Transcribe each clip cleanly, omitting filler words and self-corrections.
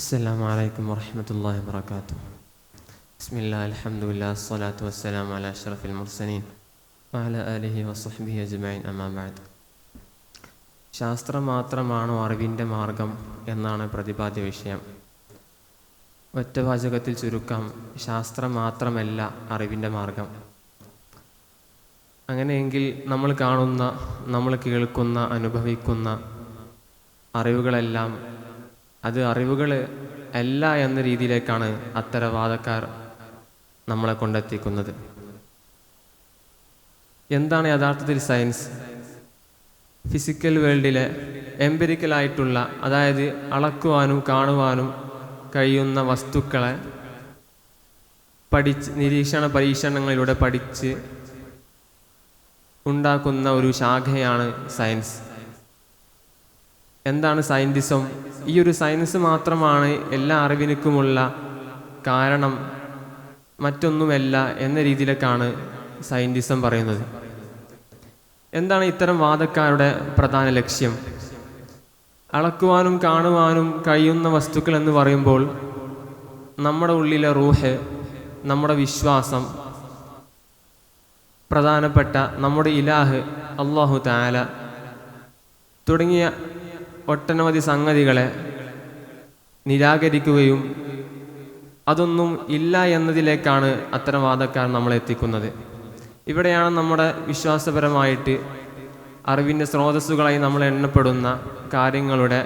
السلام عليكم ورحمة الله وبركاته. بسم الله الحمد لله الصلاة والسلام على أشرف المرسلين وعلى آله وصحبه أجمعين أما بعد. ശാസ്ത്രം മാത്രമാണോ അറിവിൻ്റെ മാർഗം എന്നാണ് പ്രതിപാദ്യ വിഷയം. ഒറ്റവാചകത്തിൽ ചുരുക്കം, ശാസ്ത്രം മാത്രമല്ല അറിവിൻ്റെ മാർഗം. അങ്ങനെയെങ്കിൽ നമ്മൾ കാണുന്ന, നമ്മൾ കേൾക്കുന്ന, അനുഭവിക്കുന്ന അറിവുകളെല്ലാം അത് അറിവുകൾ അല്ല എന്ന രീതിയിലേക്കാണ് അത്തരം വാദക്കാർ നമ്മളെ കൊണ്ടെത്തിക്കുന്നത്. എന്താണ് യഥാർത്ഥത്തിൽ സയൻസ്? ഫിസിക്കൽ വേൾഡിലെ എംപിരിക്കലായിട്ടുള്ള, അതായത് അളക്കുവാനും കാണുവാനും കഴിയുന്ന വസ്തുക്കളെ നിരീക്ഷണ പരീക്ഷണങ്ങളിലൂടെ പഠിച്ച് ഉണ്ടാക്കുന്ന ഒരു ശാഖയാണ് സയൻസ്. എന്താണ് സയൻറ്റിസം? ഈ ഒരു സയൻസ് മാത്രമാണ് എല്ലാ അറിവിനുമുള്ള കാരണം, മറ്റൊന്നുമല്ല എന്ന രീതിയിലേക്കാണ് സയൻറ്റിസം പറയുന്നത്. എന്താണ് ഇത്തരം വാദക്കാരുടെ പ്രധാന ലക്ഷ്യം? അളക്കുവാനും കാണുവാനും കഴിയുന്ന വസ്തുക്കൾ എന്ന് പറയുമ്പോൾ നമ്മുടെ ഉള്ളിലെ റൂഹ്, നമ്മുടെ വിശ്വാസം, പ്രധാനപ്പെട്ട നമ്മുടെ ഇലാഹ് അല്ലാഹു തആല തുടങ്ങിയ ഒട്ടനവധി സംഗതികളെ നിരാകരിക്കുകയും അതൊന്നും ഇല്ല എന്നതിലേക്കാണ് അത്തരം വാദക്കാർ നമ്മളെ എത്തിക്കുന്നത്. ഇവിടെയാണ് നമ്മുടെ വിശ്വാസപരമായിട്ട് അറിവിൻ്റെ സ്രോതസ്സുകളായി നമ്മൾ എണ്ണപ്പെടുന്ന കാര്യങ്ങളുടെ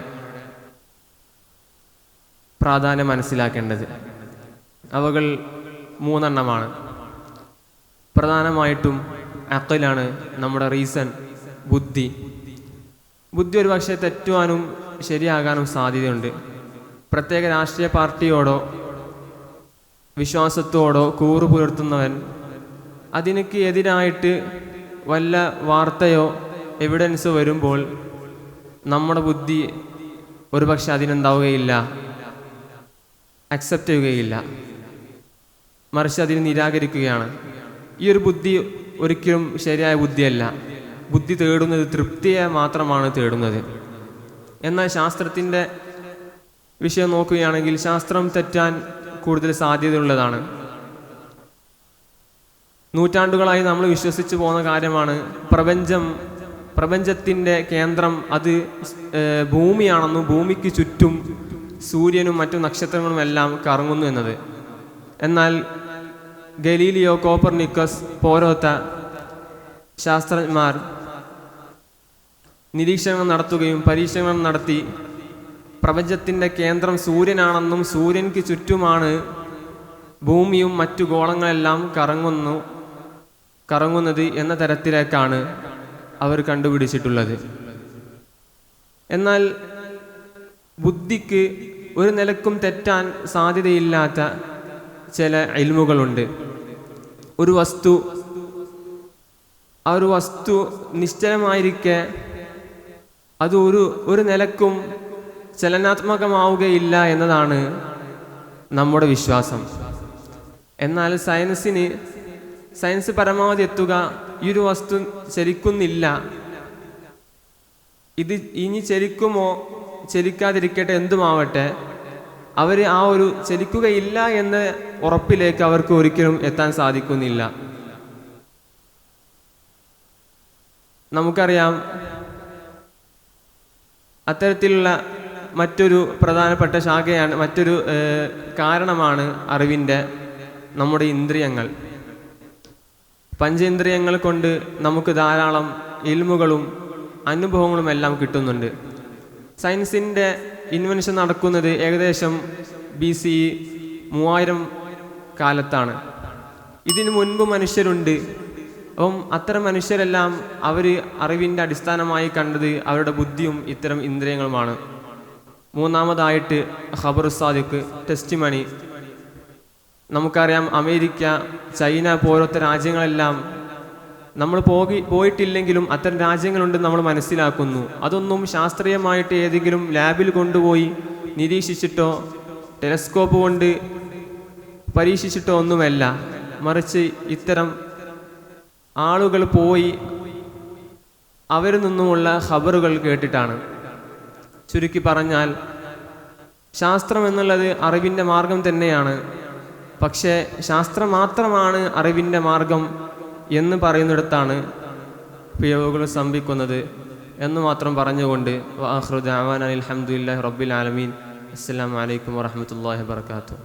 പ്രാധാന്യം മനസ്സിലാക്കേണ്ടത്. അവകൾ മൂന്നെണ്ണമാണ്. പ്രധാനമായിട്ടും അഖലാണ്, നമ്മുടെ റീസൺ, ബുദ്ധി. ബുദ്ധി ഒരു പക്ഷേ തെറ്റുവാനും ശരിയാകാനും സാധ്യതയുണ്ട്. പ്രത്യേക രാഷ്ട്രീയ പാർട്ടിയോടോ വിശ്വാസത്തോടോ കൂറു പുലർത്തുന്നവൻ അതിനക്ക് എതിരായിട്ട് വല്ല വാർത്തയോ എവിഡൻസോ വരുമ്പോൾ നമ്മുടെ ബുദ്ധി ഒരു പക്ഷെ അതിനെന്താവുകയില്ല, അക്സെപ്റ്റ് ചെയ്യുകയില്ല, മറിച്ച് അതിനെ നിരാകരിക്കുകയാണ്. ഈ ഒരു ബുദ്ധി ഒരിക്കലും ശരിയായ ബുദ്ധിയല്ല. ബുദ്ധി തേടുന്നത് തൃപ്തിയെ മാത്രമാണ് തേടുന്നത്. എന്നാൽ ശാസ്ത്രത്തിൻ്റെ വിഷയം നോക്കുകയാണെങ്കിൽ ശാസ്ത്രം തെറ്റാൻ കൂടുതൽ സാധ്യതയുള്ളതാണ്. നൂറ്റാണ്ടുകളായി നമ്മൾ വിശ്വസിച്ച് പോകുന്ന കാര്യമാണ് പ്രപഞ്ചത്തിൻ്റെ കേന്ദ്രം അത് ഭൂമിയാണെന്നും ഭൂമിക്ക് ചുറ്റും സൂര്യനും മറ്റു നക്ഷത്രങ്ങളും എല്ലാം കറങ്ങുന്നു എന്നത്. എന്നാൽ ഗലീലിയോ, കോപ്പർനിക്കസ് പോലത്തെ ശാസ്ത്രജ്ഞന്മാർ നിരീക്ഷണങ്ങൾ നടത്തുകയും പരീക്ഷണങ്ങൾ നടത്തി പ്രപഞ്ചത്തിൻ്റെ കേന്ദ്രം സൂര്യനാണെന്നും സൂര്യൻക്ക് ചുറ്റുമാണ് ഭൂമിയും മറ്റു ഗോളങ്ങളെല്ലാം കറങ്ങുന്നത് എന്ന തരത്തിലേക്കാണ് അവർ കണ്ടുപിടിച്ചിട്ടുള്ളത്. എന്നാൽ ബുദ്ധിക്ക് ഒരു നിലക്കും തെറ്റാൻ സാധ്യതയില്ലാത്ത ചില ഇൽമുകളുണ്ട്. ഒരു വസ്തു നിശ്ചലമായിരിക്കെ അത് ഒരു നിലക്കും ചലനാത്മകമാവുകയില്ല എന്നതാണ് നമ്മുടെ വിശ്വാസം. എന്നാൽ സയൻസ് പരമാവധി എത്തുക ഈ ഒരു വസ്തു ചലിക്കുന്നില്ല, ഇത് ഇനി ചലിക്കുമോ ചലിക്കാതിരിക്കട്ടെ എന്തുമാവട്ടെ, അവർ ആ ഒരു ചലിക്കുകയില്ല എന്ന ഉറപ്പിലേക്ക് അവർക്ക് ഒരിക്കലും എത്താൻ സാധിക്കുന്നില്ല. നമുക്കറിയാം, അത്തരത്തിലുള്ള മറ്റൊരു പ്രധാനപ്പെട്ട ശാഖയാണ്, മറ്റൊരു കാരണമാണ് അറിവിൻ്റെ നമ്മുടെ ഇന്ദ്രിയങ്ങൾ. പഞ്ചേന്ദ്രിയങ്ങൾ കൊണ്ട് നമുക്ക് ധാരാളം ഇൽമുകളും അനുഭവങ്ങളും എല്ലാം കിട്ടുന്നുണ്ട്. സയൻസിൻ്റെ ഇൻവെൻഷൻ നടക്കുന്നത് ഏകദേശം BC 3000 കാലത്താണ്. ഇതിനു മുൻപ് മനുഷ്യരുണ്ട്. അപ്പം അത്തരം മനുഷ്യരെല്ലാം അവർ അറിവിൻ്റെ അടിസ്ഥാനമായി കണ്ടത് അവരുടെ ബുദ്ധിയും ഇത്തരം ഇന്ദ്രിയങ്ങളുമാണ്. മൂന്നാമതായിട്ട് ഖബർ സാദിഖ്, ടെസ്റ്റിമണി. നമുക്കറിയാം, അമേരിക്ക, ചൈന പോലത്തെ രാജ്യങ്ങളെല്ലാം നമ്മൾ പോയിട്ടില്ലെങ്കിലും അത്തരം രാജ്യങ്ങളുണ്ടെന്ന് നമ്മൾ മനസ്സിലാക്കുന്നു. അതൊന്നും ശാസ്ത്രീയമായിട്ട് ഏതെങ്കിലും ലാബിൽ കൊണ്ടുപോയി നിരീക്ഷിച്ചിട്ടോ ടെലസ്കോപ്പ് കൊണ്ട് പരീക്ഷിച്ചിട്ടോ ഒന്നുമല്ല, മറിച്ച് ഇത്തരം ആളുകൾ പോയി അവരിൽ നിന്നുമുള്ള ഖബറുകൾ കേട്ടിട്ടാണ്. ചുരുക്കി പറഞ്ഞാൽ ശാസ്ത്രം എന്നുള്ളത് അറിവിൻ്റെ മാർഗം തന്നെയാണ്. പക്ഷേ ശാസ്ത്രം മാത്രമാണ് അറിവിൻ്റെ മാർഗം എന്ന് പറയുന്നിടത്താണ് പിഴവുകൾ സംഭവിക്കുന്നത് എന്ന് മാത്രം പറഞ്ഞുകൊണ്ട് വആഖിറു ദഅവാനാ അൽഹംദുലില്ലാഹി റബ്ബിൽ ആലമീൻ. അസ്സലാമു അലൈക്കും വറഹ്മത്തുള്ളാഹി വബറകാതുഹു.